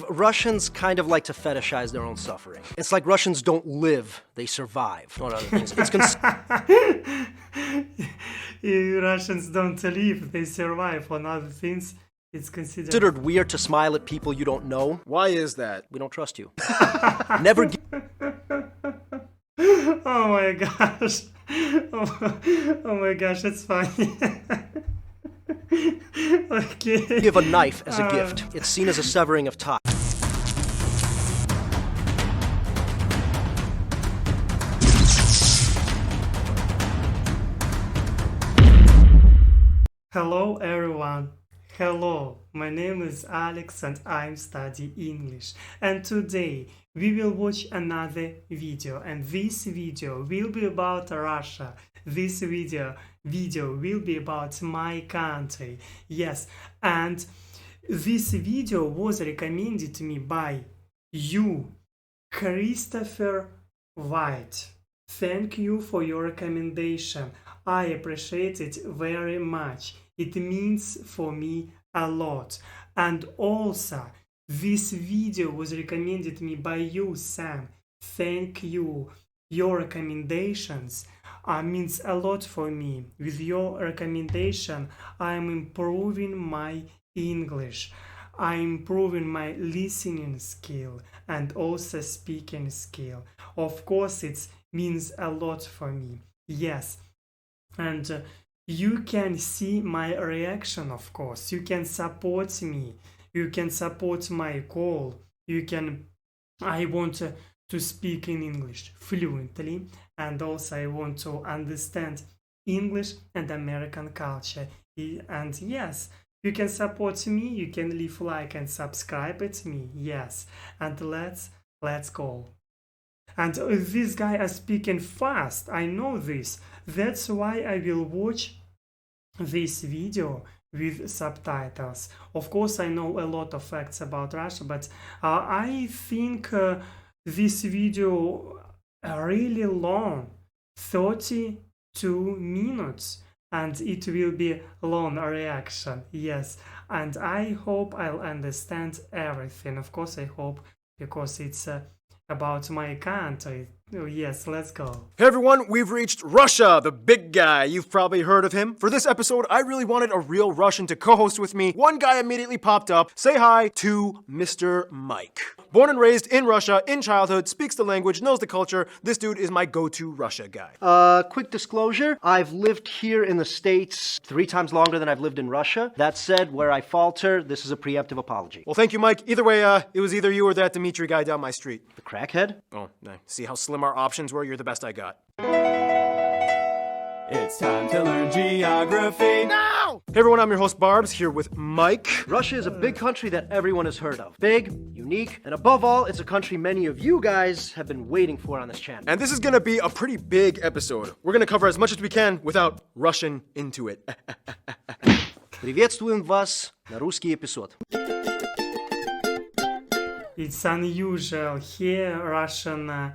Russians kind of like to fetishize their own suffering. It's like Russians don't live, they survive, not other things. It's Russians don't live, they survive. On other things, it's considered weird to smile at people you don't know. Why is that? We don't trust you. Never give... Oh my gosh. Oh my gosh, it's funny. Okay. Give a knife as a gift. It's seen as a severing of ties. Hello everyone. Hello, my name is Alex and I'm studying English. And today we will watch another video, and this video will be about Russia. This video will be about my country. Yes, and this video was recommended to me by you, Christopher White. Thank you for your recommendation. I appreciate it very much. It means for me a lot. And also, this video was recommended to me by you, Sam. Thank you. Your recommendations means a lot for me. With your recommendation, I'm improving my English. I'm improving my listening skill and also speaking skill. Of course, it means a lot for me. Yes. And you can see my reaction, of course. You can support me. You can support my goal. I want to speak in English fluently, and also I want to understand English and American culture. And yes, you can support me. You can leave like and subscribe at me. Yes, and let's go. And this guy is speaking fast. I know this. That's why I will watch this video with subtitles. Of course, I know a lot of facts about Russia, but I think this video really long, 32 minutes, and it will be long reaction. Yes, and I hope I'll understand everything. Of course, I hope, because it's about my country. Oh, yes, let's go. Hey everyone, we've reached Russia, the big guy. You've probably heard of him. For this episode, I really wanted a real Russian to co-host with me. One guy immediately popped up. Say hi to Mr. Mike. Born and raised in Russia, in childhood, speaks the language, knows the culture. This dude is my go-to Russia guy. Quick disclosure, I've lived here in the States 3 times longer than I've lived in Russia. That said, where I falter, this is a preemptive apology. Well, thank you, Mike. Either way, it was either you or that Dmitry guy down my street. The crackhead? Oh, see how slim our options were? You're the best I got. It's time to learn geography now! Hey everyone, I'm your host Barbs, here with Mike. Russia is a big country that everyone has heard of. Big, unique, and above all, it's a country many of you guys have been waiting for on this channel. And this is gonna be a pretty big episode. We're gonna cover as much as we can without rushing into it. Приветствуем вас на русский эпизод. It's unusual here Russian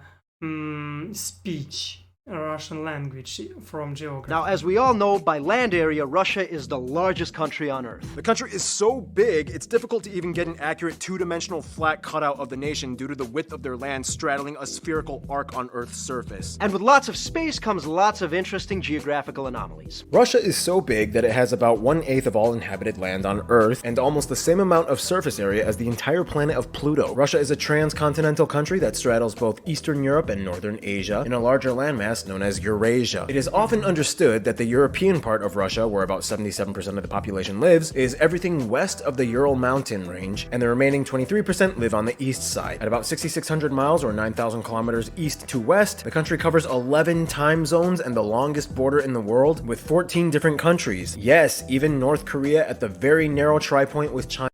speech, Russian language from geography. Now, as we all know, by land area, Russia is the largest country on Earth. The country is so big, it's difficult to even get an accurate 2-dimensional flat cutout of the nation due to the width of their land straddling a spherical arc on Earth's surface. And with lots of space comes lots of interesting geographical anomalies. Russia is so big that it has about 1/8 of all inhabited land on Earth and almost the same amount of surface area as the entire planet of Pluto. Russia is a transcontinental country that straddles both Eastern Europe and Northern Asia in a larger landmass known as Eurasia. It is often understood that the European part of Russia, where about 77% of the population lives, is everything west of the Ural mountain range, and the remaining 23% live on the east side. At about 6,600 miles or 9,000 kilometers east to west, the country covers 11 time zones and the longest border in the world with 14 different countries. Yes, even North Korea at the very narrow tri-point with China.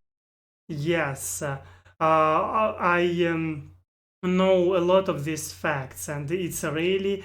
Yes, I know a lot of these facts, and it's really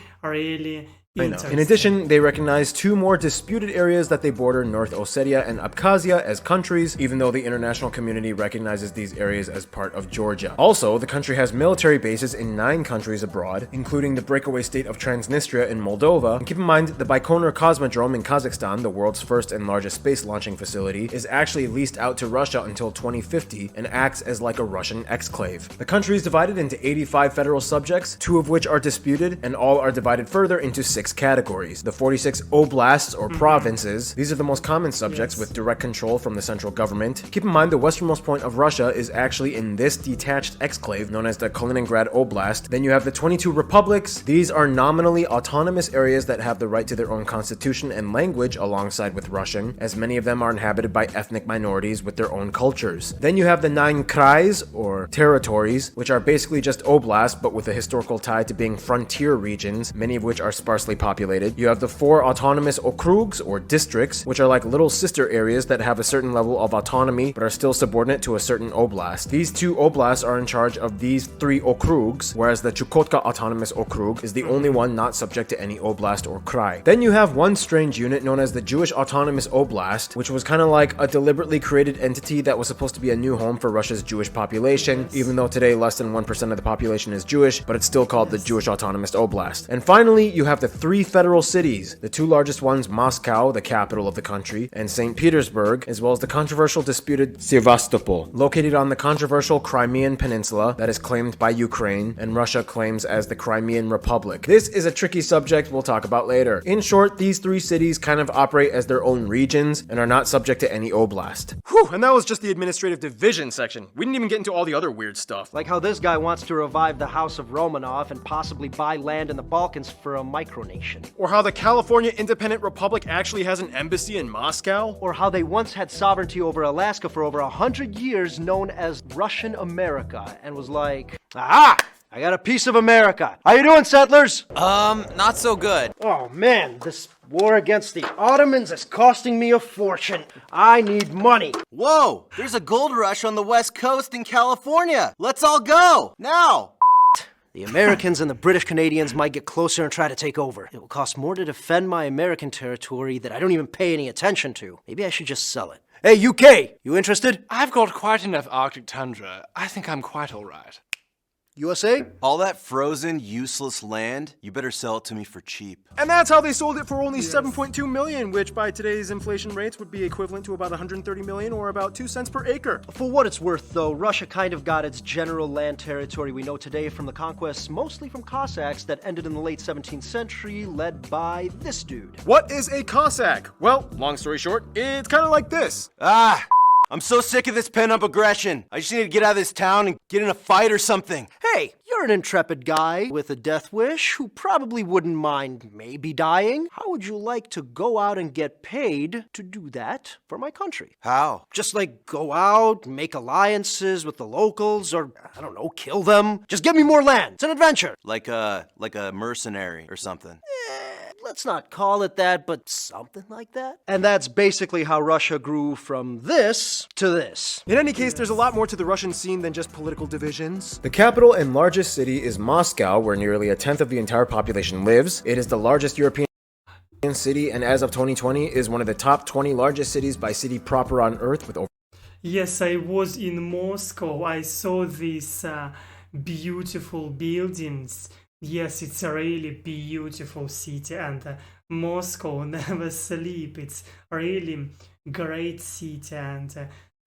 In addition, they recognize two more disputed areas that they border, North Ossetia and Abkhazia, as countries, even though the international community recognizes these areas as part of Georgia. Also, the country has military bases in 9 countries abroad, including the breakaway state of Transnistria in Moldova. And keep in mind, the Baikonur Cosmodrome in Kazakhstan, the world's first and largest space launching facility, is actually leased out to Russia until 2050 and acts as like a Russian exclave. The country is divided into 85 federal subjects, 2 of which are disputed, and all are divided further into 6 categories. The 46 oblasts or provinces, these are the most common subjects with direct control from the central government. Keep in mind the westernmost point of Russia is actually in this detached exclave known as the Kaliningrad Oblast. Then you have the 22 republics. These are nominally autonomous areas that have the right to their own constitution and language alongside with Russian, as many of them are inhabited by ethnic minorities with their own cultures. Then you have the 9 krais or territories, which are basically just oblasts but with a historical tie to being frontier regions, many of which are sparsely populated. You have the 4 autonomous okrugs or districts, which are like little sister areas that have a certain level of autonomy but are still subordinate to a certain oblast. These 2 oblasts are in charge of these 3 okrugs, whereas the Chukotka Autonomous Okrug is the only one not subject to any oblast or krai. Then you have one strange unit known as the Jewish Autonomous Oblast, which was kind of like a deliberately created entity that was supposed to be a new home for Russia's Jewish population, even though today less than 1% of the population is Jewish, but it's still called the Jewish Autonomous Oblast. And finally, you have the 3 federal cities, the 2 largest ones, Moscow, the capital of the country, and St. Petersburg, as well as the controversial disputed Sevastopol, located on the controversial Crimean Peninsula that is claimed by Ukraine and Russia claims as the Crimean Republic. This is a tricky subject we'll talk about later. In short, these 3 cities kind of operate as their own regions and are not subject to any oblast. Whew, and that was just the administrative division section. We didn't even get into all the other weird stuff. Like how this guy wants to revive the House of Romanov and possibly buy land in the Balkans for a micronation. Or how the California Independent Republic actually has an embassy in Moscow. Or how they once had sovereignty over Alaska for over 100 years, known as Russian America, and was like, aha! I got a piece of America. How you doing, settlers? Not so good. Oh man, this war against the Ottomans is costing me a fortune. I need money. Whoa, there's a gold rush on the west coast in California. Let's all go, now. The Americans and the British Canadians might get closer and try to take over. It will cost more to defend my American territory that I don't even pay any attention to. Maybe I should just sell it. Hey, UK, you interested? I've got quite enough Arctic tundra. I think I'm quite all right. U.S.A.? All that frozen, useless land, you better sell it to me for cheap. And that's how they sold it for only $7.2 million, which by today's inflation rates would be equivalent to about $130 million or about 2 cents per acre. For what it's worth, though, Russia kind of got its general land territory we know today from the conquests, mostly from Cossacks that ended in the late 17th century, led by this dude. What is a Cossack? Well, long story short, it's kind of like this. I'm so sick of this pent-up aggression. I just need to get out of this town and get in a fight or something. Hey, you're an intrepid guy with a death wish who probably wouldn't mind maybe dying. How would you like to go out and get paid to do that for my country? How? Just like go out, make alliances with the locals, or I don't know, kill them. Just give me more land. It's an adventure. Like a mercenary or something. Let's not call it that, but something like that. And that's basically how Russia grew from this to this. In any case, there's a lot more to the Russian scene than just political divisions. The capital and largest city is Moscow, where nearly 1/10 of the entire population lives. It is the largest European city, and as of 2020, is one of the top 20 largest cities by city proper on Earth, with over... Yes, I was in Moscow. I saw these beautiful buildings. Yes, it's a really beautiful city, and Moscow never sleep. It's really great city, and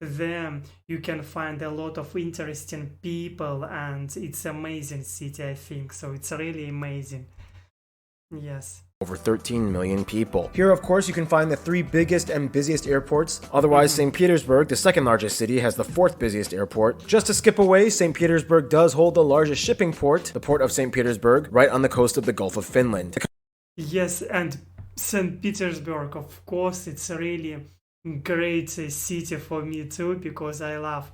there you can find a lot of interesting people, and it's amazing city, I think. So it's really amazing. Yes. Over 13 million people. Here, of course, you can find the 3 biggest and busiest airports. Otherwise, St. Petersburg, the 2nd largest city, has the 4th busiest airport. Just to skip away, St. Petersburg does hold the largest shipping port, the port of St. Petersburg, right on the coast of the Gulf of Finland. Yes, and St. Petersburg, of course, it's a really great city for me too, because I love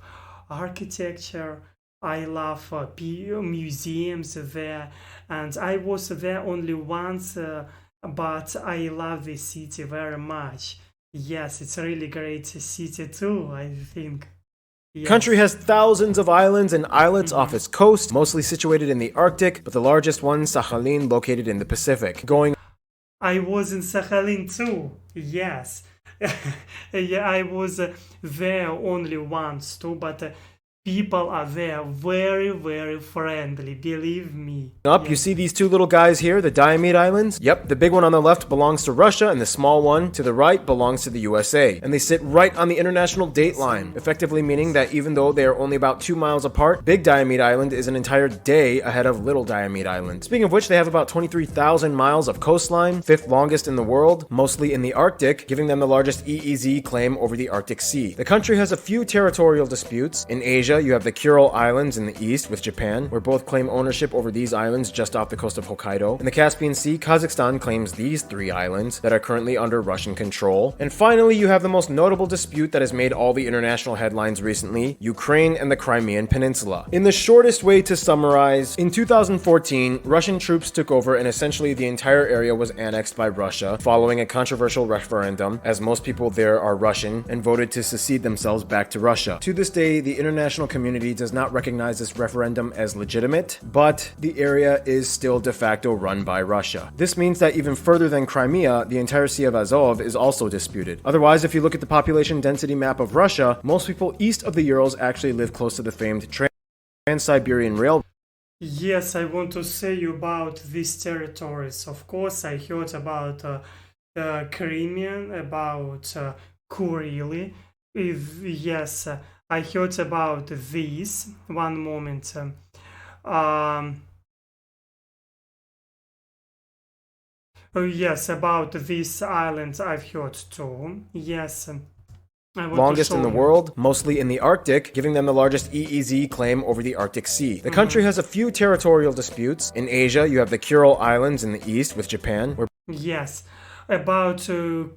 architecture. I love museums there, and I was there only once, but I love this city very much. Yes, it's a really great city too, I think. Yes. Country has thousands of islands and islets off its coast, mostly situated in the Arctic, but the largest one, Sakhalin, located in the Pacific. Going I was in Sakhalin too. Yes. Yeah, I was there only once too, but people are there very, very friendly, believe me. Up, you see these two little guys here, the Diomede Islands? Yep, the big one on the left belongs to Russia, and the small one to the right belongs to the USA. And they sit right on the international date line, effectively meaning that even though they are only about 2 miles apart, Big Diomede Island is an entire day ahead of Little Diomede Island. Speaking of which, they have about 23,000 miles of coastline, 5th longest in the world, mostly in the Arctic, giving them the largest EEZ claim over the Arctic Sea. The country has a few territorial disputes. In Asia, you have the Kirill Islands in the east with Japan, where both claim ownership over these islands just off the coast of Hokkaido. In the Caspian Sea, Kazakhstan claims these 3 islands that are currently under Russian control. And finally, you have the most notable dispute that has made all the international headlines recently, Ukraine and the Crimean Peninsula. In the shortest way to summarize, in 2014, Russian troops took over and essentially the entire area was annexed by Russia following a controversial referendum, as most people there are Russian, and voted to secede themselves back to Russia. To this day, the international community does not recognize this referendum as legitimate, but the area is still de facto run by Russia. This means that even further than Crimea, the entire Sea of Azov is also disputed. Otherwise, if you look at the population density map of Russia, most people east of the Urals actually live close to the famed Trans-Siberian Railroad. Yes, I want to say you about these territories. Of course, I heard about Crimean, about Kurili. Yes, I heard about these. One moment. Oh yes, about these islands I've heard too. Yes. I want Longest to show in the you. world, mostly in the Arctic, giving them the largest EEZ claim over the Arctic Sea. The country has a few territorial disputes. In Asia, you have the Kirill Islands in the east with Japan, where Yes, about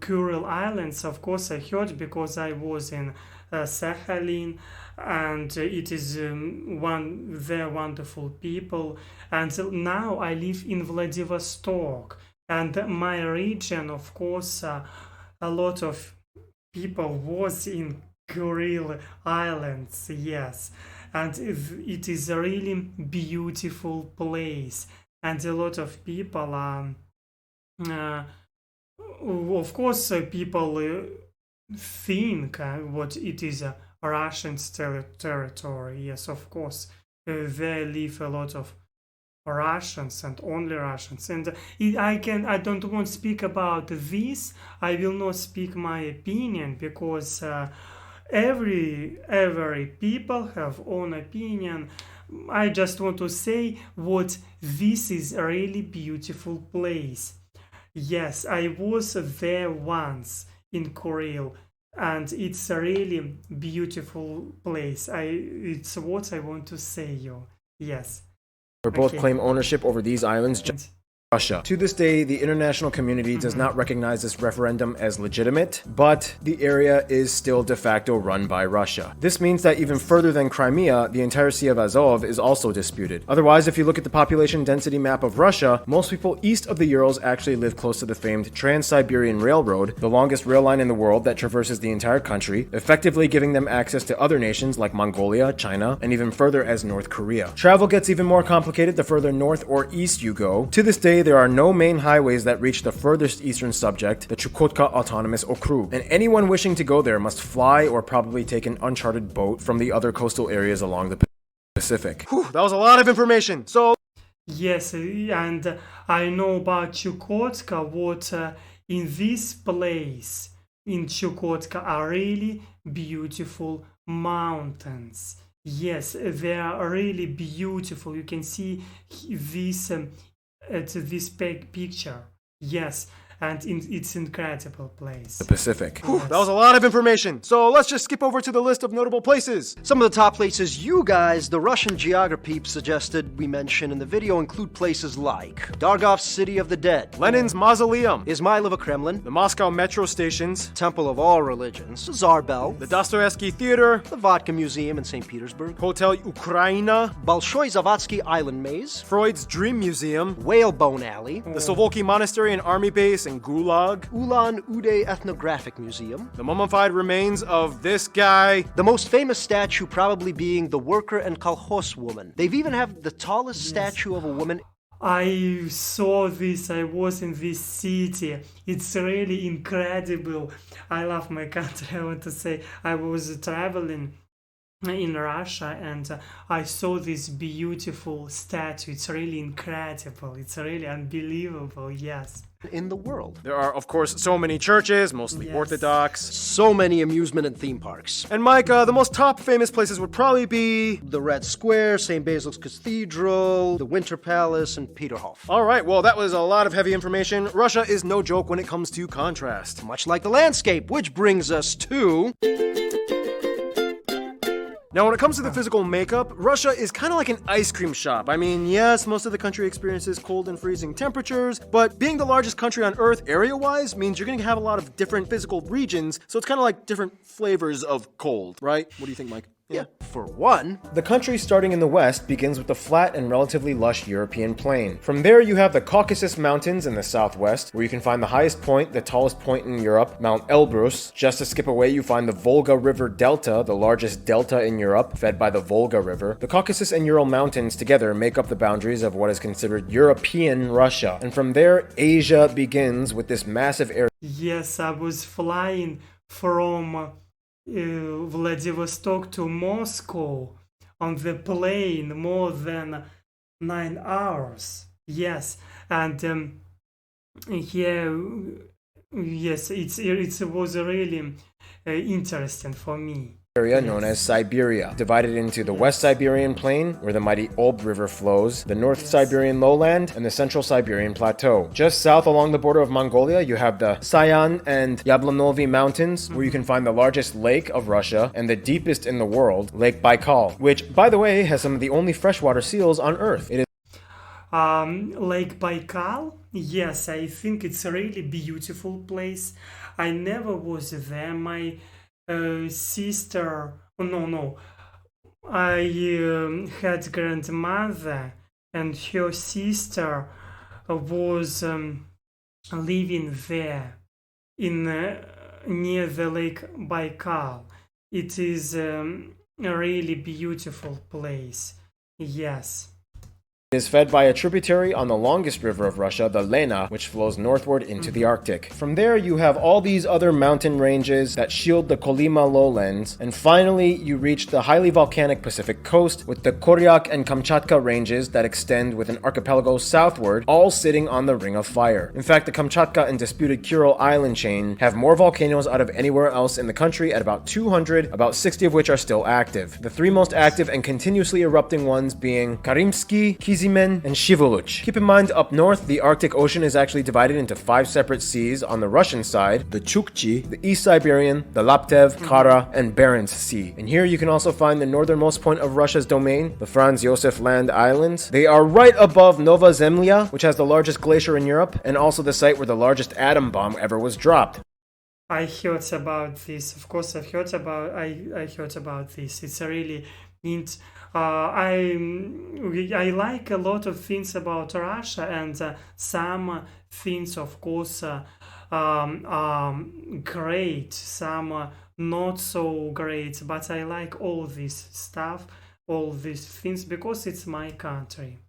Kirill Islands, of course I heard because I was in Sakhalin, and it is they're wonderful people. And now I live in Vladivostok, and my region, of course, a lot of people was in Kirill Islands, yes, and it is a really beautiful place, and a lot of people are. Of course, people think what it is a Russian territory. Yes, of course, there live a lot of Russians and only Russians. And I don't want to speak about this. I will not speak my opinion because every people have own opinion. I just want to say what this is a really beautiful place. Yes, I was there once in Kirill, and it's a really beautiful place. It's what I want to say you. Yes. both claim ownership over these islands. Russia. To this day, the international community does not recognize this referendum as legitimate, but the area is still de facto run by Russia. This means that even further than Crimea, the entire Sea of Azov is also disputed. Otherwise, if you look at the population density map of Russia, most people east of the Urals actually live close to the famed Trans-Siberian Railroad, the longest rail line in the world that traverses the entire country, effectively giving them access to other nations like Mongolia, China, and even further as North Korea. Travel gets even more complicated the further north or east you go. To this day, there are no main highways that reach the furthest eastern subject, the Chukotka Autonomous Okrug, and anyone wishing to go there must fly or probably take an uncharted boat from the other coastal areas along the Pacific. Whew, that was a lot of information. So yes, and I know about Chukotka, what in this place in Chukotka are really beautiful mountains. Yes, they are really beautiful. You can see this at this picture. Yes, and it's incredible place. the Pacific. Whew, that was a lot of information. So let's just skip over to the list of notable places. Some of the top places you guys, the Russian geography peeps, suggested we mention in the video include places like Dargov's City of the Dead, Lenin's Mausoleum, Ismailova Kremlin, the Moscow metro stations, Temple of All Religions, Tsar-Bell, the Dostoevsky Theater, the Vodka Museum in St. Petersburg, Hotel Ukraina, Bolshoi Zavadsky Island Maze, Freud's Dream Museum, Whalebone Alley, the Sovolki Monastery and Army Base in Gulag, Ulan-Ude Ethnographic Museum, the mummified remains of this guy, the most famous statue probably being the worker and kolkhoz woman. They've even have the tallest statue of a woman. I saw this, I was in this city. It's really incredible. I love my country, I want to say. I was traveling in Russia and I saw this beautiful statue. It's really incredible. It's really unbelievable, yes. In the world. There are, of course, so many churches, mostly Yes. Orthodox. So many amusement and theme parks. And Mike, the most top famous places would probably be... The Red Square, St. Basil's Cathedral, the Winter Palace, and Peterhof. All right, well, that was a lot of heavy information. Russia is no joke when it comes to contrast. Much like the landscape, which brings us to... Now, when it comes to the physical makeup, Russia is kind of like an ice cream shop. I mean, yes, most of the country experiences cold and freezing temperatures, but being the largest country on Earth area-wise means you're going to have a lot of different physical regions, so it's kind of like different flavors of cold, right? What do you think, Mike? Yeah, for one. The country starting in the west begins with the flat and relatively lush European plain. From there you have the Caucasus Mountains in the southwest, where you can find the highest point, the tallest point in Europe, Mount Elbrus. Just to skip away you find the Volga River Delta, the largest delta in Europe, fed by the Volga River. The Caucasus and Ural Mountains together make up the boundaries of what is considered European Russia. And from there, Asia begins with this massive area. Yes, I was flying from Vladivostok to Moscow on the plane more than 9 hours. Yes, and yes, it was really interesting for me. Area known as Siberia, divided into the West Siberian Plain, where the mighty Ob River flows, the North Siberian lowland, and the Central Siberian Plateau. Just south along the border of Mongolia, you have the Sayan and Yablanovi Mountains, where you can find the largest lake of Russia and the deepest in the world, Lake Baikal, which, by the way, has some of the only freshwater seals on Earth. It is Lake Baikal, yes, I think it's a really beautiful place. I never was there. My sister, I had grandmother and her sister was living there in near the Lake Baikal. It is a really beautiful place, yes. It is fed by a tributary on the longest river of Russia, the Lena, which flows northward into the Arctic. From there, you have all these other mountain ranges that shield the Kolyma lowlands, and finally, you reach the highly volcanic Pacific coast with the Koryak and Kamchatka ranges that extend with an archipelago southward, all sitting on the Ring of Fire. In fact, the Kamchatka and disputed Kirill Island chain have more volcanoes out of anywhere else in the country at about 200, about 60 of which are still active. The three most active and continuously erupting ones being Karimsky, Kizimen, and Shivoluch. Keep in mind, up north, the Arctic Ocean is actually divided into 5 separate seas on the Russian side, the Chukchi, the East Siberian, the Laptev, Kara, and Barents Sea. And here you can also find the northernmost point of Russia's domain, the Franz Josef Land Islands. They are right above Nova Zemlya, which has the largest glacier in Europe, and also the site where the largest atom bomb ever was dropped. I heard about this. Of course, I heard about this. It's a really neat. I like a lot of things about Russia, and some things, of course, are great. Some not so great. But I like all this stuff, all these things, because it's my country.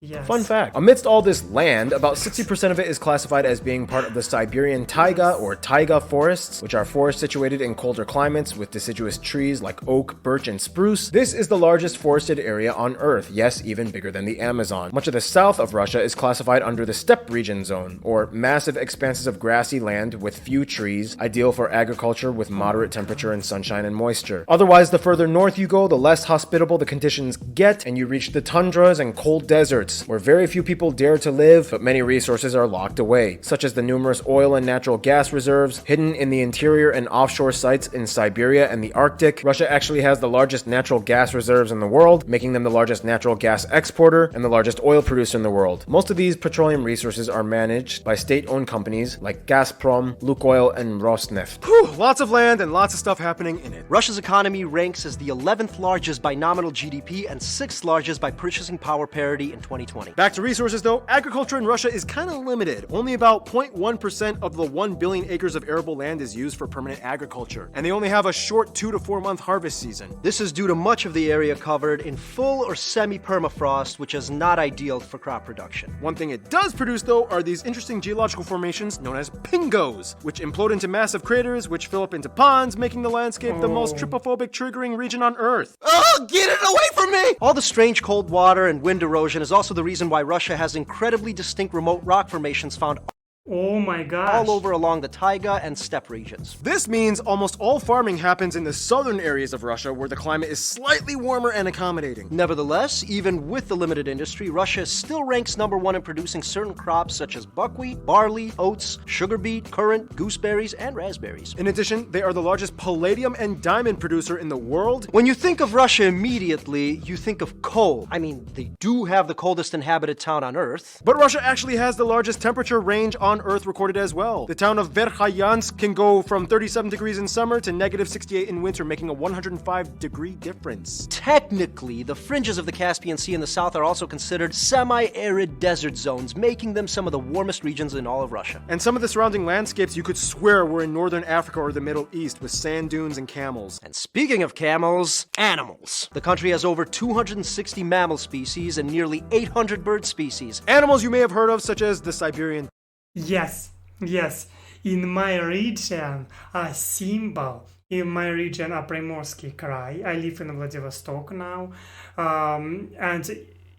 Yes. Fun fact, amidst all this land, about 60% of it is classified as being part of the Siberian Taiga or Taiga Forests, which are forests situated in colder climates with deciduous trees like oak, birch, and spruce. This is the largest forested area on Earth, yes, even bigger than the Amazon. Much of the south of Russia is classified under the steppe region zone, or massive expanses of grassy land with few trees, ideal for agriculture with moderate temperature and sunshine and moisture. Otherwise, the further north you go, the less hospitable the conditions get, and you reach the tundras and cold deserts, where very few people dare to live, but many resources are locked away, such as the numerous oil and natural gas reserves hidden in the interior and offshore sites in Siberia and the Arctic. Russia actually has the largest natural gas reserves in the world, making them the largest natural gas exporter and the largest oil producer in the world. Most of these petroleum resources are managed by state-owned companies like Gazprom, Lukoil, and Rosneft. Whew, lots of land and lots of stuff happening in it. Russia's economy ranks as the 11th largest by nominal GDP and 6th largest by purchasing power parity in 2020. 2020. Back to resources though, agriculture in Russia is kind of limited. Only about 0.1% of the 1 billion acres of arable land is used for permanent agriculture, and they only have a short 2 to 4 month harvest season. This is due to much of the area covered in full or semi-permafrost, which is not ideal for crop production. One thing it does produce though are these interesting geological formations known as pingos, which implode into massive craters which fill up into ponds, making the landscape the most trypophobic triggering region on Earth. Oh, get it away from me! All the strange cold water and wind erosion is also the reason why Russia has incredibly distinct remote rock formations found Oh my gosh. all over along the taiga and steppe regions. This means almost all farming happens in the southern areas of Russia where the climate is slightly warmer and accommodating. Nevertheless, even with the limited industry, Russia still ranks #1 in producing certain crops such as buckwheat, barley, oats, sugar beet, currant, gooseberries, and raspberries. In addition, they are the largest palladium and diamond producer in the world. When you think of Russia immediately, you think of cold. I mean, they do have the coldest inhabited town on Earth. But Russia actually has the largest temperature range on Earth recorded as well. The town of Verkhoyansk can go from 37 degrees in summer to -68 in winter, making a 105-degree difference. Technically, the fringes of the Caspian Sea in the south are also considered semi-arid desert zones, making them some of the warmest regions in all of Russia. And some of the surrounding landscapes you could swear were in northern Africa or the Middle East, with sand dunes and camels. And speaking of camels, animals. The country has over 260 mammal species and nearly 800 bird species. Animals you may have heard of, such as the Siberian. Yes. In my region, a symbol. In my region, Primorsky Krai. I live in Vladivostok now. And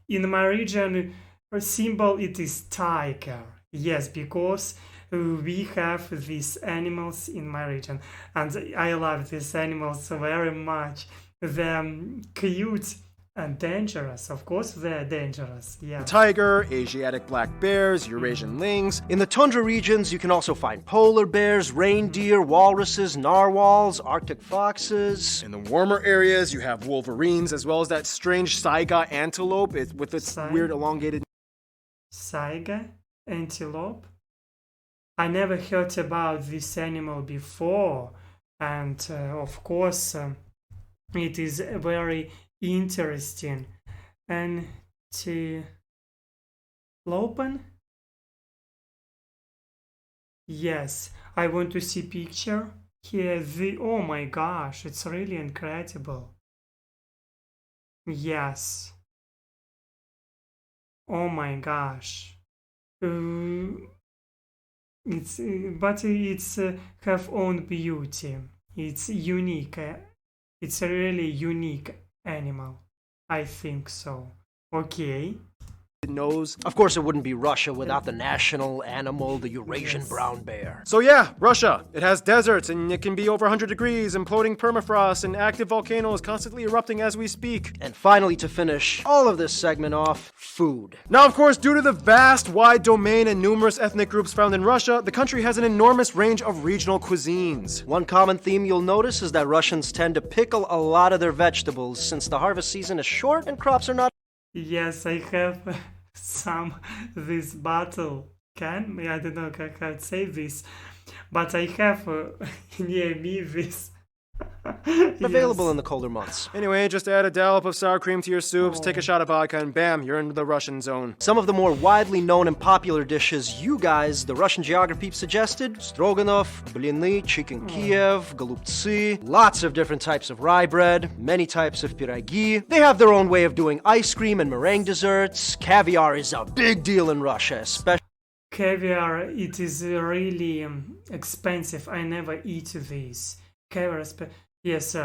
in my region, a symbol it is tiger. Yes, because we have these animals in my region. And I love these animals very much. They're cute and dangerous. Of course, they're dangerous. Yeah. Tiger, Asiatic black bears, Eurasian lynx. In the tundra regions, you can also find polar bears, reindeer, walruses, narwhals, Arctic foxes. In the warmer areas, you have wolverines, as well as that strange Saiga antelope with its weird elongated... Saiga Antelope? I never heard about this animal before. And of course, it is very interesting. Antelope? Yes, I want to see picture here. Oh my gosh, it's really incredible. Yes. Oh my gosh. It's have own beauty. It's unique. It's a really unique animal. I think so. Okay. nose. Of course, it wouldn't be Russia without the national animal, the Eurasian brown bear. So yeah, Russia. It has deserts, and it can be over 100 degrees, imploding permafrost, and active volcanoes constantly erupting as we speak. And finally, to finish all of this segment off, food. Now, of course, due to the vast, wide domain and numerous ethnic groups found in Russia, the country has an enormous range of regional cuisines. One common theme you'll notice is that Russians tend to pickle a lot of their vegetables since the harvest season is short and crops are not. Yes, I have this bottle can. I don't know how to say this, but I have near me this. available Yes. in the colder months. Anyway, just add a dollop of sour cream to your soups, take a shot of vodka, and bam, you're in the Russian zone. Some of the more widely known and popular dishes you guys, the Russian geography suggested: stroganoff, blины, chicken Kiev, голубцы, lots of different types of rye bread, many types of pyrogi. They have their own way of doing ice cream and meringue desserts. Caviar is a big deal in Russia, especially. Caviar, it is really expensive. I never eat this. Caviar, yes,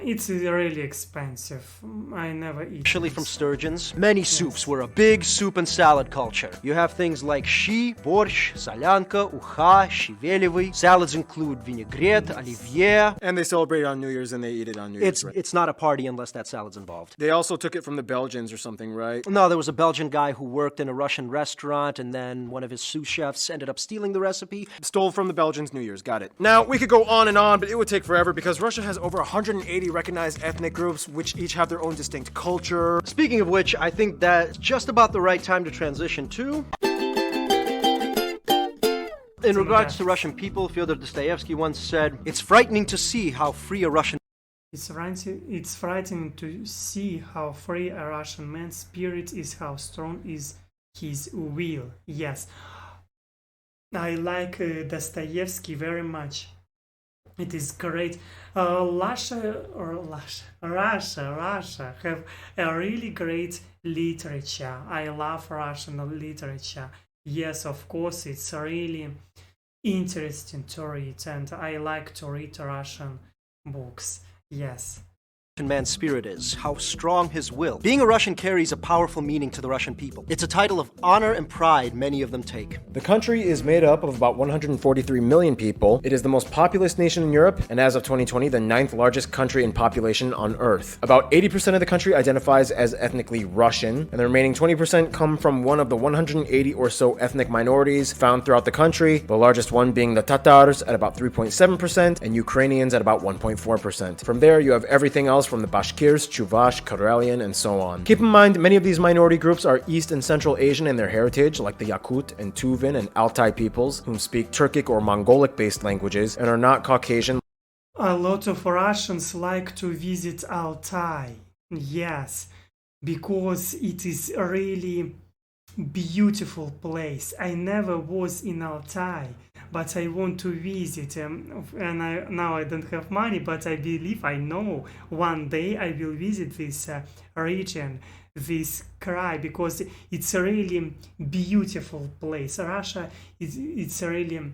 it's really expensive. I never eat Especially this. from sturgeons. Many soups were a big soup and salad culture. You have things like shi, борщ, солянка, уха, щавелевый. Salads include vinaigrette, olivier. And they celebrate it on New Year's and they eat it on New Year's. right? It's not a party unless that salad's involved. They also took it from the Belgians or something, right? No, there was a Belgian guy who worked in a Russian restaurant, and then one of his sous chefs ended up stealing the recipe. Stole from the Belgians New Year's, got it. Now, we could go on, but it would take forever because Russia has over 180 recognized ethnic groups, which each have their own distinct culture. Speaking of which, I think that's just about the right time to transition to. In regards to Russian people, Fyodor Dostoevsky once said, "It's frightening to see how free a Russian It's frightening to see how free a Russian man's spirit is, how strong is his will. Yes, I like Dostoevsky very much. It is great. Russia have a really great literature. I love Russian literature. Yes, of course, it's really interesting to read, and I like to read Russian books. Yes. Man's spirit is, how strong his will. Being a Russian carries a powerful meaning to the Russian people. It's a title of honor and pride many of them take. The country is made up of about 143 million people. It is the most populous nation in Europe, and as of 2020, the 9th largest country in population on Earth. About 80% of the country identifies as ethnically Russian, and the remaining 20% come from one of the 180 or so ethnic minorities found throughout the country, the largest one being the Tatars at about 3.7% and Ukrainians at about 1.4%. From there, you have everything else from the Bashkirs, Chuvash, Karelian, and so on. Keep in mind, many of these minority groups are East and Central Asian in their heritage, like the Yakut and Tuvan and Altai peoples, whom speak Turkic or Mongolic-based languages and are not Caucasian. A lot of Russians like to visit Altai. Yes, because it is a really beautiful place. I never was in Altai, but I want to visit, and now I don't have money, but I believe, I know one day I will visit this region, this cry, because it's a really beautiful place. Russia it's a really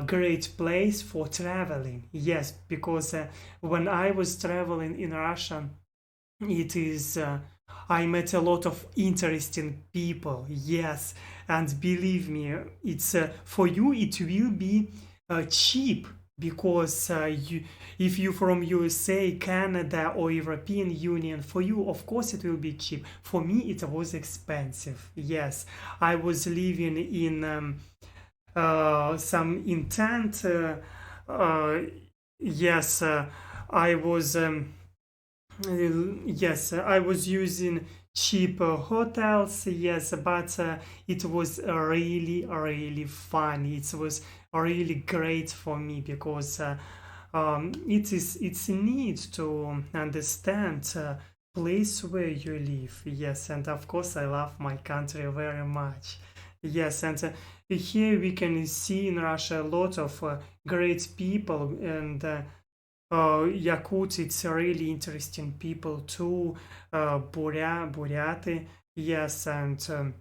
great place for traveling. Yes, because when I was traveling in Russia, it is I met a lot of interesting people. Yes, and believe me, it's for you it will be cheap, because if you from USA, Canada, or European Union, for you of course it will be cheap. For me it was expensive. Yes, I was living in some intent. Yes, I was. Yes, I was using cheap hotels. Yes, but it was really fun. It was really great for me, because it's need to understand place where you live. Yes, and of course I love my country very much. Yes, and here we can see in Russia a lot of great people, and Yakut, it's a really interesting people too. Buryati, yes, and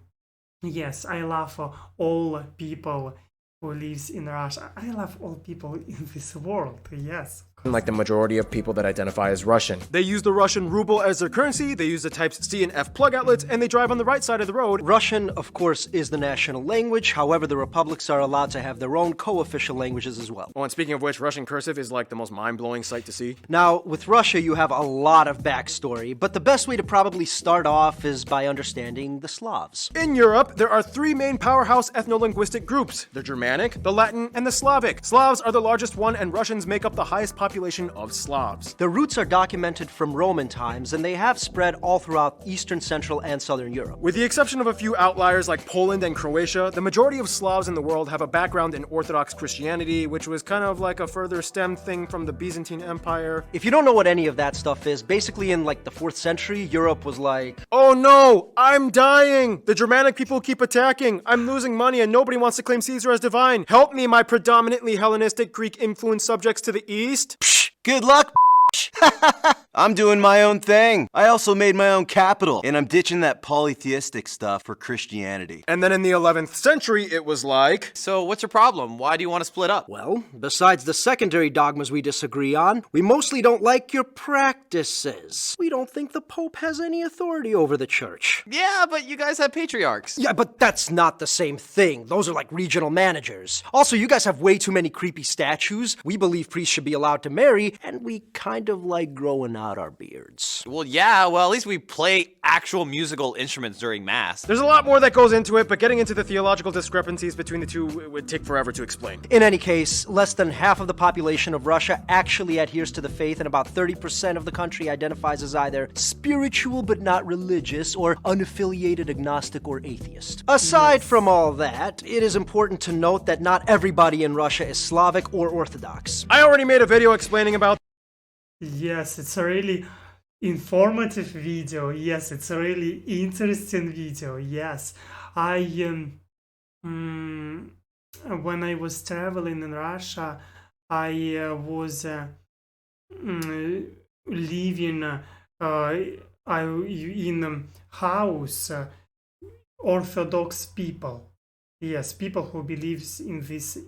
yes, I love all people who lives in Russia. I love all people in this world. Yes. Like the majority of people that identify as Russian. They use the Russian ruble as their currency, they use the types C and F plug outlets, and they drive on the right side of the road. Russian, of course, is the national language. However, the republics are allowed to have their own co-official languages as well. Oh, and speaking of which, Russian cursive is like the most mind-blowing sight to see. Now, with Russia, you have a lot of backstory, but the best way to probably start off is by understanding the Slavs. In Europe, there are three main powerhouse ethno-linguistic groups: the Germanic, the Latin, and the Slavic. Slavs are the largest one, and Russians make up the highest population of Slavs. Their roots are documented from Roman times, and they have spread all throughout Eastern, Central, and Southern Europe. With the exception of a few outliers like Poland and Croatia, the majority of Slavs in the world have a background in Orthodox Christianity, which was kind of like a further stem thing from the Byzantine Empire. If you don't know what any of that stuff is, basically in like the 4th century, Europe was like, "Oh no, I'm dying! The Germanic people keep attacking! I'm losing money and nobody wants to claim Caesar as divine! Help me, my predominantly Hellenistic Greek-influenced subjects to the east!" Psh, good luck, I'm doing my own thing. I also made my own capital, and I'm ditching that polytheistic stuff for Christianity. And then in the 11th century, it was like, "So what's your problem? Why do you want to split up?" Well, besides the secondary dogmas we disagree on, we mostly don't like your practices. We don't think the Pope has any authority over the church. Yeah, but you guys have patriarchs. Yeah, but that's not the same thing. Those are like regional managers. Also, you guys have way too many creepy statues. We believe priests should be allowed to marry, and we kind of like growing out our beards. Well, yeah, well, at least we play actual musical instruments during Mass. There's a lot more that goes into it, but getting into the theological discrepancies between the two would take forever to explain. In any case, less than half of the population of Russia actually adheres to the faith, and about 30% of the country identifies as either spiritual but not religious, or unaffiliated agnostic or atheist. Aside from all that, it is important to note that not everybody in Russia is Slavic or Orthodox. I already made a video explaining about Yes, it's a really informative video. Yes, it's a really interesting video. Yes, I when I was traveling in Russia, I was living in house Orthodox people. Yes, people who believes in this.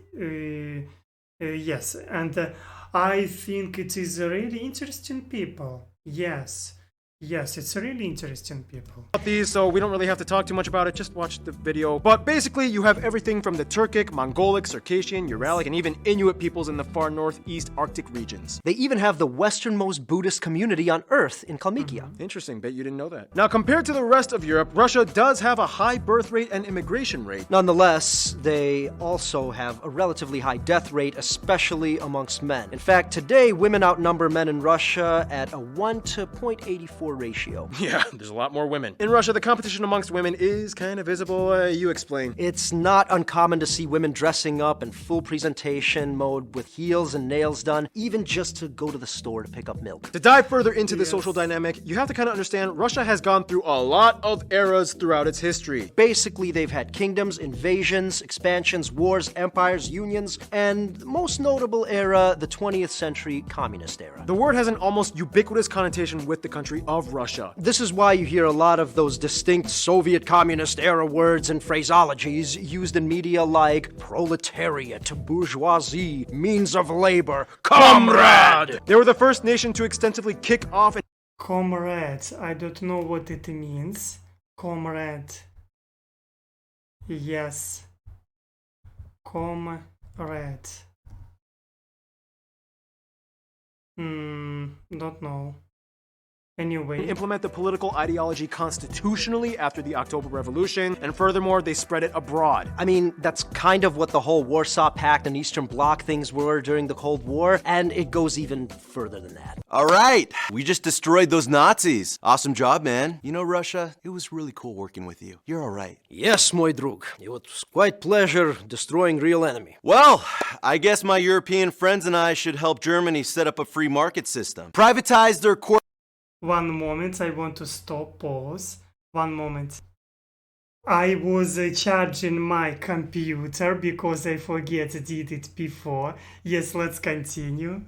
Yes, and I think it is a really interesting people. Yes, yes, it's a really interesting people. These, so we don't really have to talk too much about it, just watch the video. But basically, you have everything from the Turkic, Mongolic, Circassian, Uralic, and even Inuit peoples in the far northeast Arctic regions. They even have the westernmost Buddhist community on Earth in Kalmykia. Interesting, bet you didn't know that. Now, compared to the rest of Europe, Russia does have a high birth rate and immigration rate. Nonetheless, they also have a relatively high death rate, especially amongst men. In fact, today, women outnumber men in Russia at a 1 to 0.84 ratio. Yeah, there's a lot more women. In Russia, the competition amongst women is kind of visible. You explain. It's not uncommon to see women dressing up in full presentation mode with heels and nails done, even just to go to the store to pick up milk. To dive further into the social dynamic, you have to kind of understand Russia has gone through a lot of eras throughout its history. Basically, they've had kingdoms, invasions, expansions, wars, empires, unions, and most notable era, the 20th century communist era. The word has an almost ubiquitous connotation with the country of Russia. This is why you hear a lot of those distinct Soviet communist era words and phraseologies used in media like proletariat, bourgeoisie, means of labor, comrade! They were the first nation to extensively kick off and Comrade, I don't know what it means. Comrade. Yes. Comrade. Don't know. Anyway. implement the political ideology constitutionally after the October Revolution, and furthermore, they spread it abroad. I mean, that's kind of what the whole Warsaw Pact and Eastern Bloc things were during the Cold War, and it goes even further than that. All right, we just destroyed those Nazis. Awesome job, man. You know, Russia, it was really cool working with you. You're all right. Yes, my drug. It was quite pleasure destroying real enemy. Well, I guess my European friends and I should help Germany set up a free market system. Privatize their One moment, I want to stop, pause. One moment. I was charging my computer because I did it before. Yes, let's continue.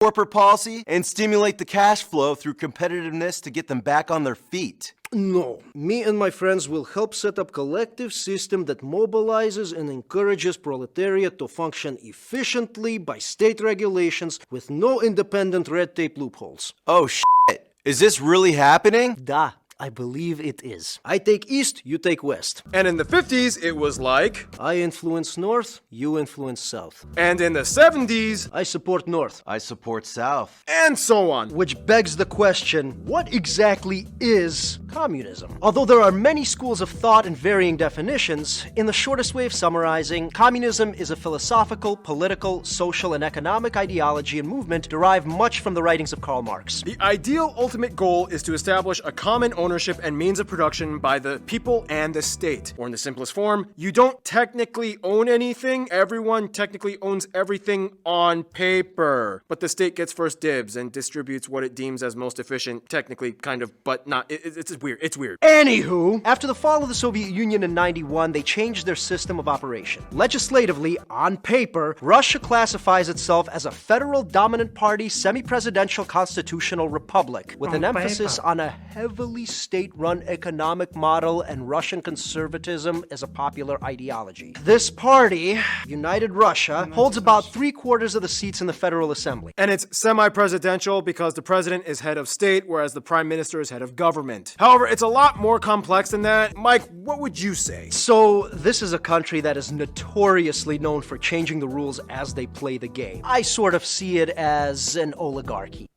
corporate policy and stimulate the cash flow through competitiveness to get them back on their feet. No, me and my friends will help set up collective system that mobilizes and encourages proletariat to function efficiently by state regulations with no independent red tape loopholes. Oh shit, is this really happening? Da, I believe it is. I take east, you take west. And in the 50s, it was like... I influence north, you influence south. And in the 70s... I support north. I support south. And so on. Which begs the question, what exactly is communism? Although there are many schools of thought and varying definitions, in the shortest way of summarizing, communism is a philosophical, political, social, and economic ideology and movement derived much from the writings of Karl Marx. The ideal ultimate goal is to establish a common ownership and means of production by the people and the state. Or in the simplest form, you don't technically own anything, everyone technically owns everything on paper. But the state gets first dibs and distributes what it deems as most efficient, technically, kind of, but not. It's weird. It's weird. Anywho, after the fall of the Soviet Union in '91, they changed their system of operation. Legislatively, on paper, Russia classifies itself as a federal dominant party semi-presidential constitutional republic, with an emphasis on a heavily state-run economic model and Russian conservatism as a popular ideology. This party, United Russia, holds about 3/4 of the seats in the Federal Assembly. And it's semi-presidential because the president is head of state, whereas the prime minister is head of government. However, it's a lot more complex than that. Mike, what would you say? So, this is a country that is notoriously known for changing the rules as they play the game. I sort of see it as an oligarchy.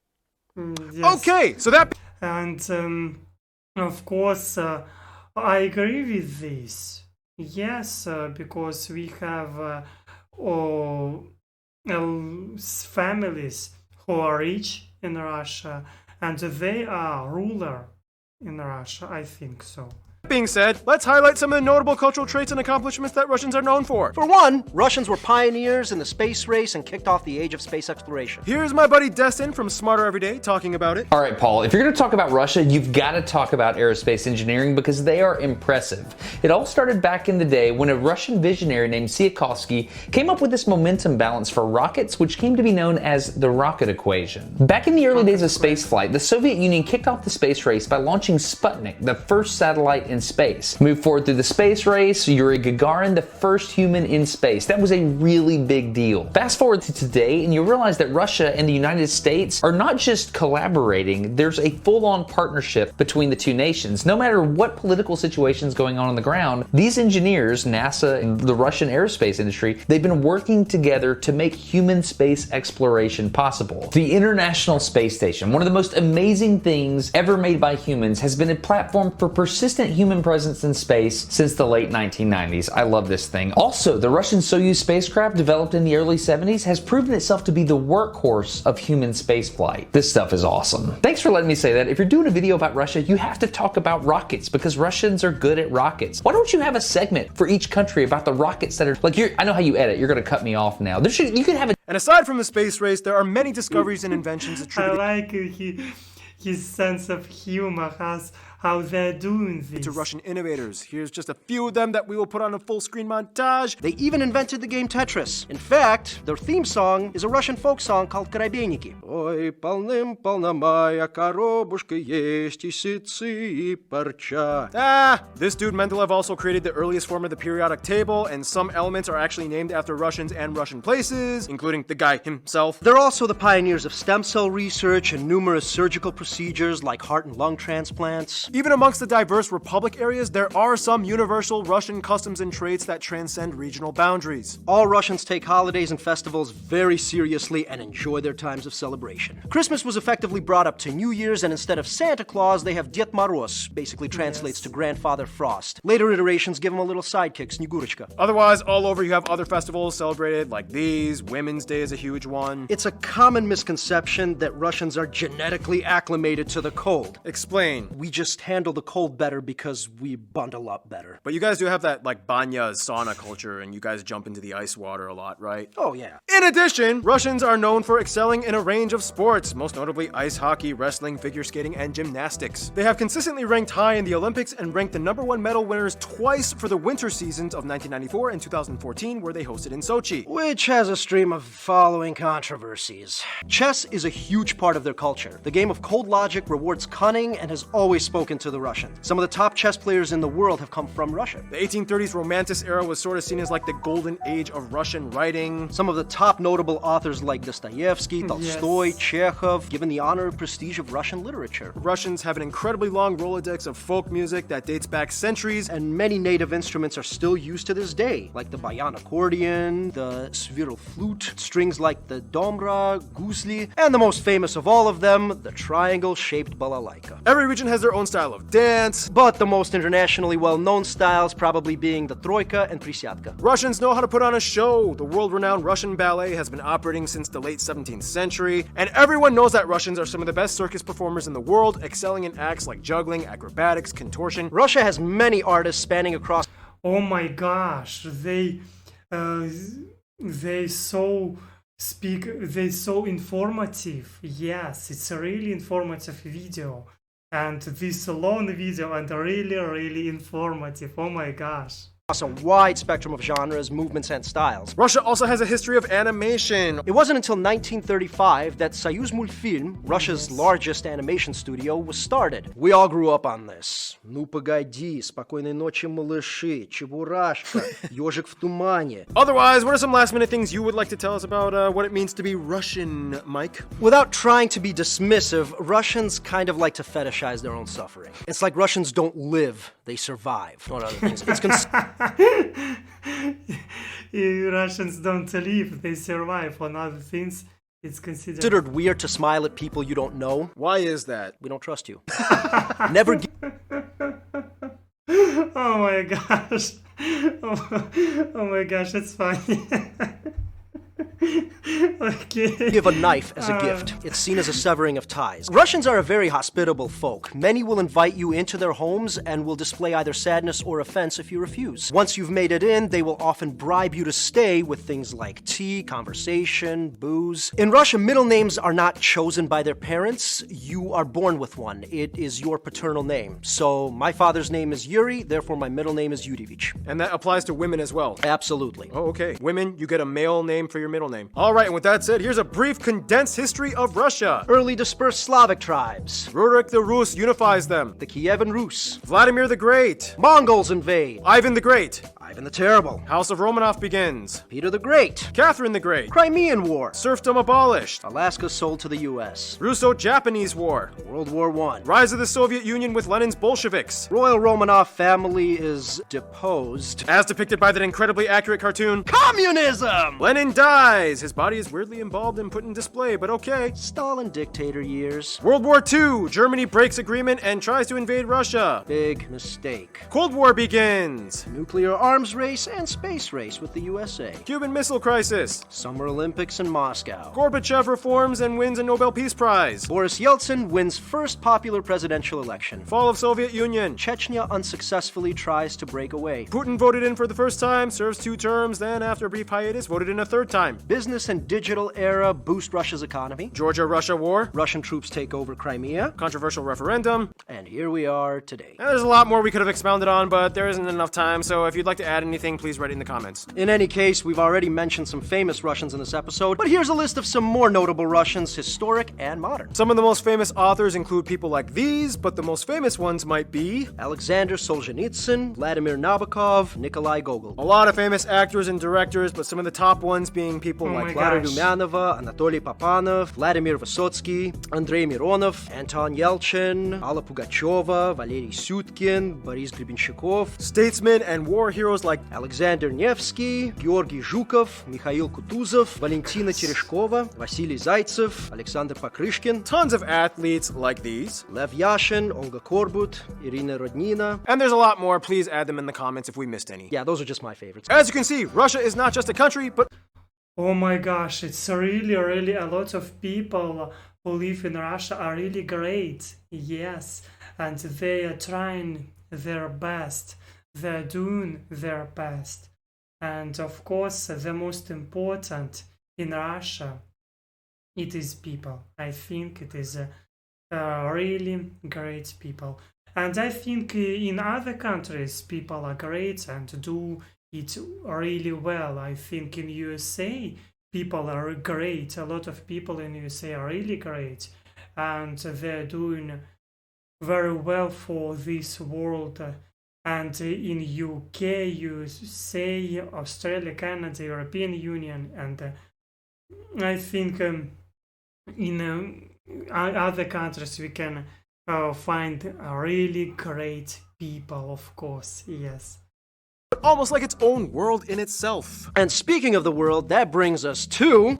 Yes. Okay, so that... And of course, I agree with this. Yes, because we have families who are rich in Russia, and they are ruler in Russia. I think so. Being said, let's highlight some of the notable cultural traits and accomplishments that Russians are known for. For one, Russians were pioneers in the space race and kicked off the age of space exploration. Here's my buddy Destin from Smarter Everyday talking about it. All right, Paul, if you're going to talk about Russia, you've got to talk about aerospace engineering because they are impressive. It all started back in the day when a Russian visionary named Tsiolkovsky came up with this momentum balance for rockets, which came to be known as the rocket equation. Back in the early days of spaceflight, the Soviet Union kicked off the space race by launching Sputnik, the first satellite in space. Moved forward through the space race, Yuri Gagarin, the first human in space. That was a really big deal. Fast forward to today, and you realize that Russia and the United States are not just collaborating, there's a full-on partnership between the two nations. No matter what political situation is going on the ground, these engineers, NASA and the Russian aerospace industry, they've been working together to make human space exploration possible. The International Space Station, one of the most amazing things ever made by humans, has been a platform for persistent human presence in space since the late 1990s. I love this thing. Also, the Russian Soyuz spacecraft, developed in the early 70s, has proven itself to be the workhorse of human spaceflight. This stuff is awesome. Thanks for letting me say that. If you're doing a video about Russia, you have to talk about rockets because Russians are good at rockets. Why don't you have a segment for each country about the rockets that are, like, I know how you edit. You're going to cut me off now. You could have a... And aside from the space race, there are many discoveries and inventions I attributed like his sense of humor, how they're doing this. to Russian innovators. Here's just a few of them that we will put on a full screen montage. They even invented the game Tetris. In fact, their theme song is a Russian folk song called Korobeiniki. Ой, полным-полна моя коробушка есть и ситцы и парча. This dude Mendeleev also created the earliest form of the periodic table, and some elements are actually named after Russians and Russian places, including the guy himself. They're also the pioneers of stem cell research and numerous surgical procedures like heart and lung transplants. Even amongst the diverse republic areas, there are some universal Russian customs and traits that transcend regional boundaries. All Russians take holidays and festivals very seriously and enjoy their times of celebration. Christmas was effectively brought up to New Year's, and instead of Santa Claus, they have Ded Moroz, basically translates to Grandfather Frost. Later iterations give him a little sidekick, Snegurочка. Otherwise, all over you have other festivals celebrated like these. Women's Day is a huge one. It's a common misconception that Russians are genetically acclimated to the cold. Explain. We just handle the cold better because we bundle up better. But you guys do have that like banya sauna culture, and you guys jump into the ice water a lot, right? Oh yeah. In addition, Russians are known for excelling in a range of sports, most notably ice hockey, wrestling, figure skating, and gymnastics. They have consistently ranked high in the Olympics and ranked the #1 medal winners twice for the winter seasons of 1994 and 2014, where they hosted in Sochi. Which has a stream of following controversies. Chess is a huge part of their culture. The game of cold logic rewards cunning and has always spoken to the Russians. Some of the top chess players in the world have come from Russia. The 1830s Romantic era was sort of seen as like the golden age of Russian writing. Some of the top notable authors like Dostoevsky, Tolstoy, Chekhov, given the honor and prestige of Russian literature. Russians have an incredibly long Rolodex of folk music that dates back centuries, And many native instruments are still used to this day, like the bayan accordion, the sviral flute, strings like the domra, guzli, and the most famous of all of them, the triangle-shaped balalaika. every region has their own style of dance. But the most internationally well-known styles probably being the troika and prisyadka. Russians know how to put on a show. The world-renowned Russian ballet has been operating since the late 17th century, and everyone knows that Russians are some of the best circus performers in the world, excelling in acts like juggling, acrobatics, contortion. Russia has many artists spanning across Oh my gosh, they so informative. Yes, it's a really informative video. And this long video and really informative. Oh my gosh. a wide spectrum of genres, movements, and styles. Russia also has a history of animation. It wasn't until 1935 that Soyuz Multfilm, Russia's largest animation studio, was started. We all grew up on this. Ну погоди, спокойной ночи, малыши, Чебурашка, Ёжик в тумане. Otherwise, what are some last-minute things you would like to tell us about what it means to be Russian, Mike? Without trying to be dismissive, Russians kind of like to fetishize their own suffering. It's like Russians don't live, they survive. Not other things. It's Russians don't live, they survive. On other things, it's considered weird to smile at people you don't know. Why is that? We don't trust you. Never give Oh my gosh. Oh my gosh, it's funny. Okay. Give a knife as a gift. It's seen as a severing of ties. Russians are a very hospitable folk. Many will invite you into their homes and will display either sadness or offense if you refuse. Once you've made it in, they will often bribe you to stay with things like tea, conversation, booze. In Russia, middle names are not chosen by their parents. You are born with one. It is your paternal name. So my father's name is Yuri, therefore my middle name is Yurevich. And that applies to women as well. Absolutely. Oh, okay. Women, you get a male name for your middle name. All right, and with that said, here's a brief condensed history of Russia. Early dispersed Slavic tribes. Rurik the Rus unifies them. The Kievan Rus. Vladimir the Great. Mongols invade. Ivan the Great. Ivan the Terrible. House of Romanov begins. Peter the Great. Catherine the Great. Crimean War. Serfdom abolished. Alaska sold to the U.S. Russo-Japanese War. World War I. Rise of the Soviet Union with Lenin's Bolsheviks. Royal Romanov family is deposed. As depicted by that incredibly accurate cartoon, Communism! Lenin dies. His body is weirdly embalmed and put in display, but okay. Stalin dictator years. World War II. Germany breaks agreement and tries to invade Russia. Big mistake. Cold War begins. Nuclear arms race and space race with the U.S.A. Cuban Missile Crisis. Summer Olympics in Moscow. Gorbachev reforms and wins a Nobel Peace Prize. Boris Yeltsin wins first popular presidential election. Fall of Soviet Union. Chechnya unsuccessfully tries to break away. Putin voted in for the first time, serves 2 terms, then after a brief hiatus, voted in a 3rd time. Business and digital era boost Russia's economy. Georgia-Russia war. Russian troops take over Crimea. Controversial referendum. And here we are today. And there's a lot more we could have expounded on, but there isn't enough time, so if you'd like to add anything, please write it in the comments. In any case, we've already mentioned some famous Russians in this episode, but here's a list of some more notable Russians, historic and modern. Some of the most famous authors include people like these, but the most famous ones might be Alexander Solzhenitsyn, Vladimir Nabokov, Nikolai Gogol. a lot of famous actors and directors, but some of the top ones being people Oh like my Clara gosh. Rumianova, Anatoly Papanov, Vladimir Vysotsky, Andrei Mironov, Anton Yelchin, Alla Pugacheva, Valery Syutkin, Boris Grebenshchikov, statesmen and war heroes like Alexander Nevsky, Georgy Zhukov, Mikhail Kutuzov, Valentina Tereshkova, Vasily Zaitsev, Alexander Pakryshkin, tons of athletes like these. Lev Yashin, Olga Korbut, Irina Rodnina. And there's a lot more. Please add them in the comments if we missed any. Yeah, those are just my favorites. As you can see, Russia is not just a country, but Oh my gosh, it's really a lot of people who live in Russia are really great. Yes, and they are trying their best. They're doing their best. And of course, the most important in Russia, it is people. I think it is really great people. And I think in other countries, people are great and do it really well. I think in USA, people are great. A lot of people in USA are really great. And they're doing very well for this world. And in UK, USA, Australia, Canada, European Union, and I think in other countries we can find really great people, of course, yes. almost like its own world in itself. And speaking of the world, that brings us to...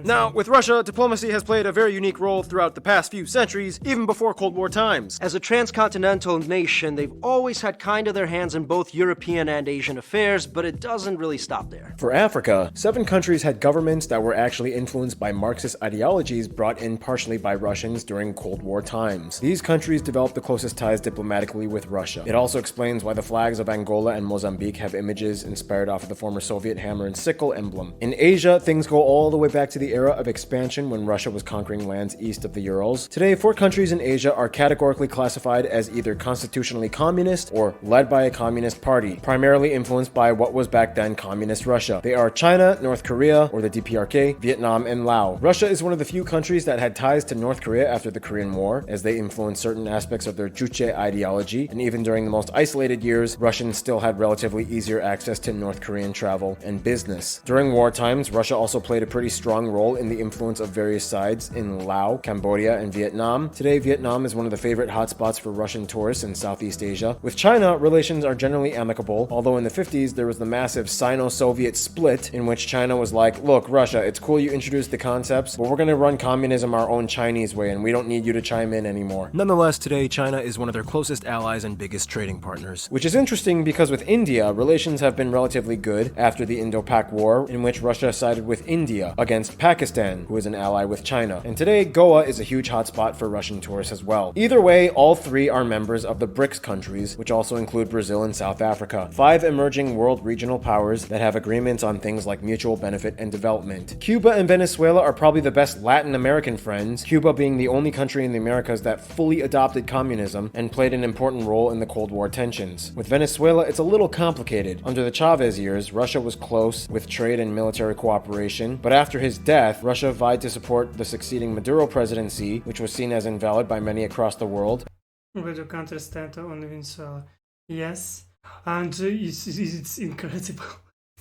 Now, with Russia, diplomacy has played a very unique role throughout the past few centuries, even before Cold War times. As a transcontinental nation, they've always had kind of their hands in both European and Asian affairs, but it doesn't really stop there. For Africa, 7 countries had governments that were actually influenced by Marxist ideologies brought in partially by Russians during Cold War times. These countries developed the closest ties diplomatically with Russia. It also explains why the flags of Angola and Mozambique have images inspired off of the former Soviet hammer and sickle emblem. In Asia, things go all the way back to the era of expansion when Russia was conquering lands east of the Urals. Today, 4 countries in Asia are categorically classified as either constitutionally communist or led by a communist party, primarily influenced by what was back then communist Russia. They are China, North Korea, or the DPRK, Vietnam, and Laos. Russia is one of the few countries that had ties to North Korea after the Korean War, as they influenced certain aspects of their Juche ideology, and even during the most isolated years, Russians still had relatively easier access to North Korean travel and business. During war times, Russia also played a pretty strong role role in the influence of various sides in Laos, Cambodia, and Vietnam. Today, Vietnam is one of the favorite hotspots for Russian tourists in Southeast Asia. With China, relations are generally amicable, although in the 50s there was the massive Sino-Soviet split in which China was like, look, Russia, it's cool you introduced the concepts, but we're going to run communism our own Chinese way and we don't need you to chime in anymore. Nonetheless, today China is one of their closest allies and biggest trading partners. Which is interesting because with India, relations have been relatively good after the Indo-Pak War, in which Russia sided with India against Pakistan, who is an ally with China. And today, Goa is a huge hotspot for Russian tourists as well. Either way, all three are members of the BRICS countries, which also include Brazil and South Africa, 5 emerging world regional powers that have agreements on things like mutual benefit and development. Cuba and Venezuela are probably the best Latin American friends, Cuba being the only country in the Americas that fully adopted communism and played an important role in the Cold War tensions. With Venezuela, it's a little complicated. Under the Chavez years, Russia was close with trade and military cooperation, but after his death, Russia vied to support the succeeding Maduro presidency, which was seen as invalid by many across the world. Where the country stand on Venezuela. Yes, and it's incredible.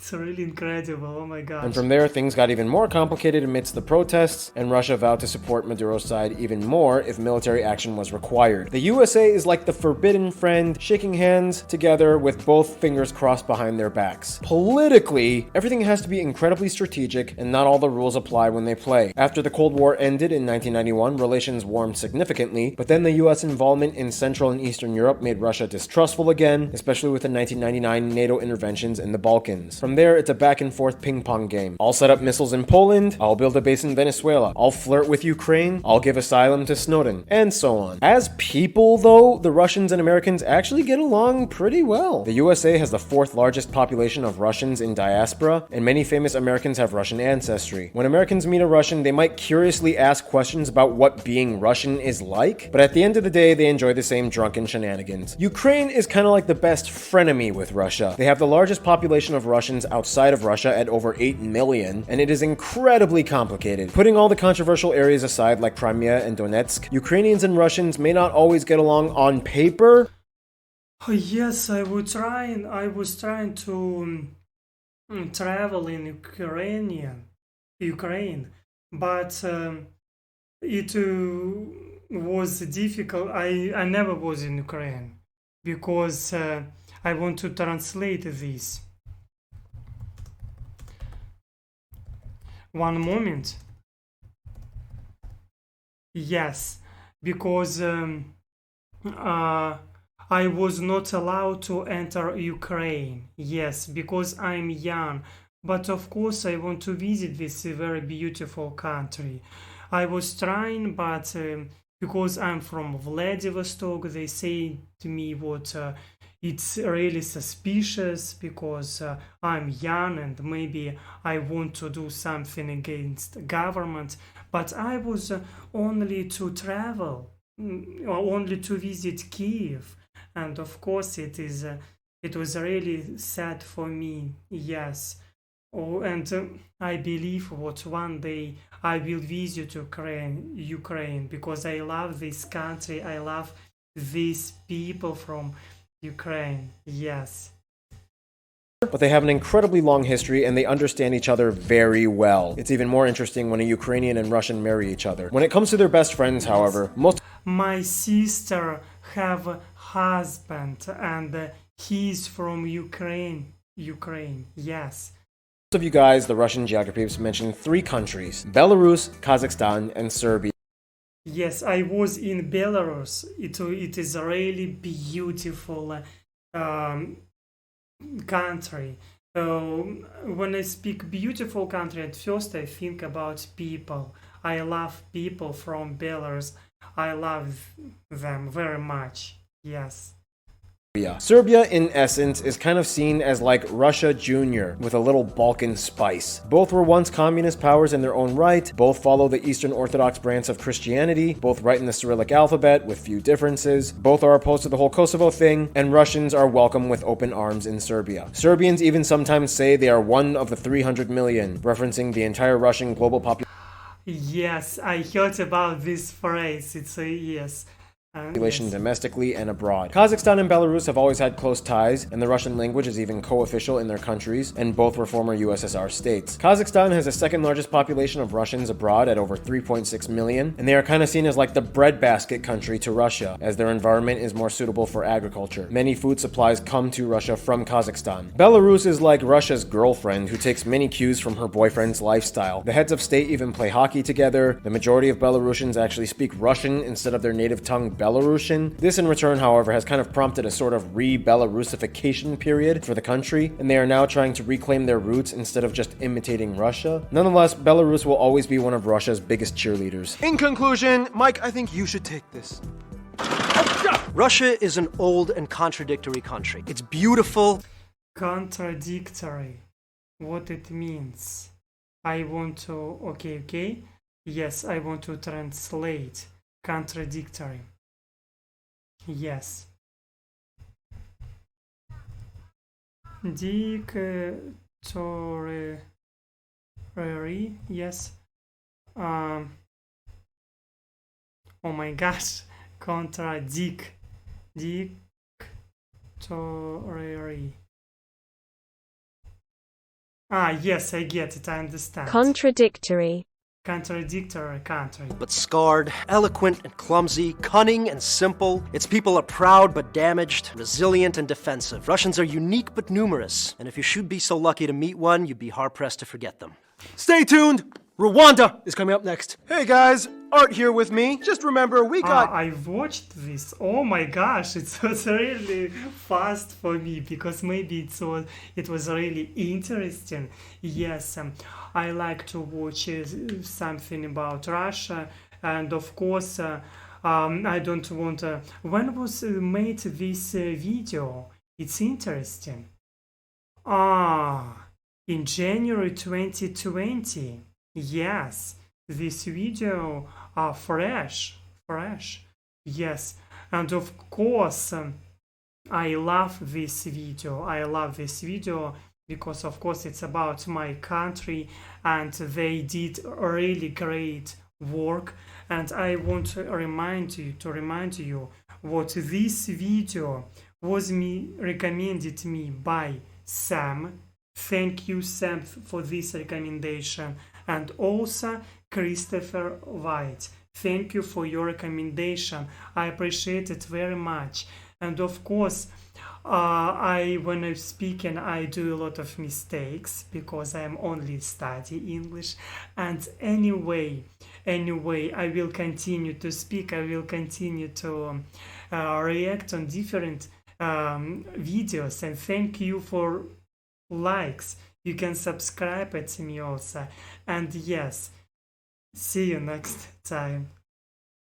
It's really incredible, oh my gosh. And from there, things got even more complicated amidst the protests, and Russia vowed to support Maduro's side even more if military action was required. The USA is like the forbidden friend, shaking hands together with both fingers crossed behind their backs. Politically, everything has to be incredibly strategic, and not all the rules apply when they play. After the Cold War ended in 1991, relations warmed significantly, but then the US involvement in Central and Eastern Europe made Russia distrustful again, especially with the 1999 NATO interventions in the Balkans. From there, it's a back and forth ping pong game. I'll set up missiles in Poland, I'll build a base in Venezuela, I'll flirt with Ukraine, I'll give asylum to Snowden, and so on. As people, though, the Russians and Americans actually get along pretty well. The USA has the 4th largest population of Russians in diaspora, and many famous Americans have Russian ancestry. When Americans meet a Russian, they might curiously ask questions about what being Russian is like, but at the end of the day, they enjoy the same drunken shenanigans. Ukraine is kind of like the best frenemy with Russia. They have the largest population of Russians outside of Russia at over 8 million, and it is incredibly complicated. Putting all the controversial areas aside like Crimea and Donetsk, Ukrainians and Russians may not always get along on paper. Oh, yes, I was trying to travel in Ukraine, but it was difficult. I never was in Ukraine because I want to translate this. One moment. Yes, because I was not allowed to enter Ukraine. Yes, because I'm young. But of course I want to visit this very beautiful country. I was trying, but because I'm from Vladivostok, they say to me what it's really suspicious because I'm young and maybe I want to do something against government. But I was only to travel, only to visit Kiev. And of course it was really sad for me, yes. Oh, and I believe what one day I will visit Ukraine because I love this country, I love these people from Ukraine, yes. But they have an incredibly long history and they understand each other very well. It's even more interesting when a Ukrainian and Russian marry each other. When it comes to their best friends, however, my sister have a husband and he's from Ukraine, yes. Most of you guys, the Russian geographers, mentioned 3 countries: Belarus, Kazakhstan, and Serbia. Yes, I was in Belarus. It is a really beautiful country. When I speak beautiful country, at first I think about people. I love people from Belarus. I love them very much. Yes. Serbia, in essence, is kind of seen as like Russia Jr. with a little Balkan spice. Both were once communist powers in their own right, both follow the Eastern Orthodox branch of Christianity, both write in the Cyrillic alphabet with few differences, both are opposed to the whole Kosovo thing, and Russians are welcome with open arms in Serbia. Serbians even sometimes say they are one of the 300 million, referencing the entire Russian global population. Yes, I heard about this phrase. Yes. population yes. domestically and abroad. Kazakhstan and Belarus have always had close ties, and the Russian language is even co-official in their countries, and both were former USSR states. Kazakhstan has the second largest population of Russians abroad at over 3.6 million, and they are kind of seen as like the breadbasket country to Russia, as their environment is more suitable for agriculture. Many food supplies come to Russia from Kazakhstan. Belarus is like Russia's girlfriend who takes many cues from her boyfriend's lifestyle. The heads of state even play hockey together. The majority of Belarusians actually speak Russian instead of their native tongue Belarusian. This in return, however, has kind of prompted a sort of re-Belarusification period for the country, and they are now trying to reclaim their roots instead of just imitating Russia. Nonetheless, Belarus will always be one of Russia's biggest cheerleaders. In conclusion, Mike, I think you should take this. Russia is an old and contradictory country. It's beautiful. Contradictory. What it means? I want to... Okay. Yes, I want to translate. Contradictory. Yes. Dictory. Yes. Oh my gosh. Dictory. Yes, I get it. I understand. Contradictory. Contradictory country. But scarred, eloquent and clumsy, cunning and simple. Its people are proud but damaged, resilient and defensive. Russians are unique but numerous, and if you should be so lucky to meet one, you'd be hard-pressed to forget them. Stay tuned! Rwanda is coming up next. Hey guys, Art here with me. Just remember, we got... I watched this. Oh my gosh, it was really fast for me because maybe it was really interesting. Yes, I like to watch something about Russia, and of course, I don't want to... When was made this video? It's interesting. In January 2020. Yes, this video are fresh. Yes, and of course, I love this video. Because of course it's about my country, and they did really great work. And I want to remind you what this video was recommended me by Sam. Thank you, Sam, for this recommendation. And also Christopher White. Thank you for your recommendation. I appreciate it very much. And of course, when I'm speaking, I do a lot of mistakes because I'm only study English. And anyway, I will continue to speak. I will continue to react on different videos. And thank you for likes. You can subscribe to me also. And yes, see you next time.